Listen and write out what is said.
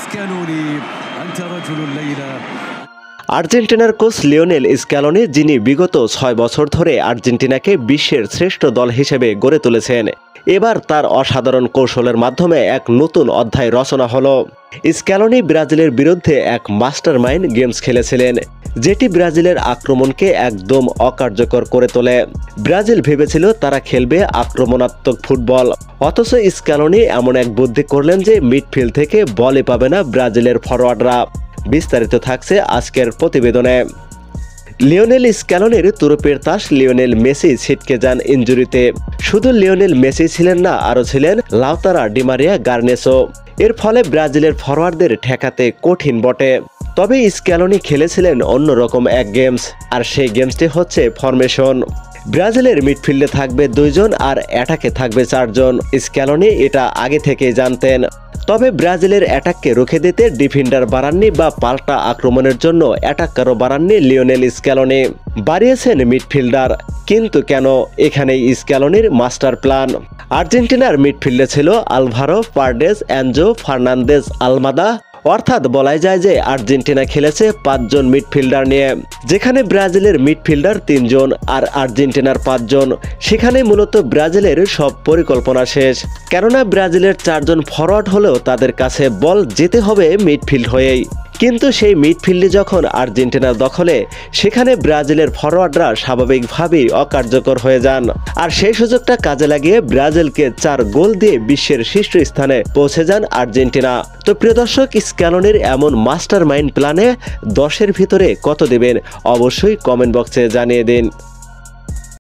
Scaloni أنت رجل الليلة। আর্জেন্টিনার coach Lionel Scaloni, যিনি বিগত 6 বছর ধরে আর্জেন্টিনাকে বিশ্বের শ্রেষ্ঠ দল হিসেবে গড়ে তুলেছেন, এবার তার অসাধারণ কৌশলের মাধ্যমে এক নতুন অধ্যায় রচনা হলো। স্ক্যালোনি ব্রাজিলের বিরুদ্ধে এক মাস্টারমাইন্ড গেমস খেলেছিলেন, যেটি ব্রাজিলের আক্রমণকে একদম অকার্যকর করে তোলে। ব্রাজিল ভেবেছিল তারা খেলবে আক্রমণাত্মক ফুটবল, অথচ স্ক্যালোনি এমন এক বুদ্ধি করলেন যে মিডফিল্ড থেকে বলই পাবে না ব্রাজিলের ফরোয়ার্ডরা। বিস্তারিত থাকছে আজকের প্রতিবেদনে। লিওনেল স্ক্যালোনির তুরুপের তাস লিওনেল মেসি ছিটকে যান ইনজুরিতে। শুধু লিওনেল মেসি ছিলেন না, আরও ছিলেন লাউতারা ডি মারিয়া গার্নেসো। এর ফলে ব্রাজিলের ফরোয়ার্ডদের ঠেকাতে কঠিন বটে। তবে স্ক্যালোনি খেলেছিলেন অন্যরকম এক গেমস, আর সেই গেমসটি হচ্ছে ফরমেশন। ব্রাজিলের মিডফিল্ডে থাকবে 2 জন আর অ্যাটাকে থাকবে 4 জন। স্ক্যালোনি এটা আগে থেকেই জানতেন। তবে ব্রাজিলের অ্যাটাককে রুখে দিতে ডিফেন্ডার বাড়াননি বা পাল্টা আক্রমণের জন্য অ্যাটাকারও বাড়াননি লিওনেল স্ক্যালোনি, বাড়িয়েছেন মিডফিল্ডার। কিন্তু কেন? এখানেই স্ক্যালোনির মাস্টার প্ল্যান। আর্জেন্টিনার মিডফিল্ডে ছিল আলভারো, পারডেস, অ্যানজো ফার্নান্দেজ, আলমাদা। অর্থাৎ বলাই যায় যে আর্জেন্টিনা খেলেছে 5 জন মিডফিল্ডার নিয়ে। যেখানে ব্রাজিলের মিডফিল্ডার 3 জন আর আর্জেন্টিনার 5 জন, সেখানে মূলত ব্রাজিলের সব পরিকল্পনা শেষ। কেননা ব্রাজিলের 4 জন ফরওয়ার্ড হলেও তাদের কাছে বল যেতে হবে মিডফিল্ড হয়েই। কিন্তু সেই মিডফিল্ডে যখন আর্জেন্টিনার দখলে, সেখানে ব্রাজিলের ফরোয়ার্ডরা স্বাভাবিকভাবেই অকার্যকর হয়ে যান। আর সেই সুযোগটা কাজে লাগিয়ে ব্রাজিলকে 4 গোল দিয়ে বিশ্বের শীর্ষস্থানে পৌঁছে যান আর্জেন্টিনা। তো প্রিয় দর্শক, স্ক্যালোনির এমন মাস্টার মাইন্ড প্ল্যানে 10-এর ভিতরে কত দেবেন? অবশ্যই কমেন্ট বক্সে জানিয়ে দিন।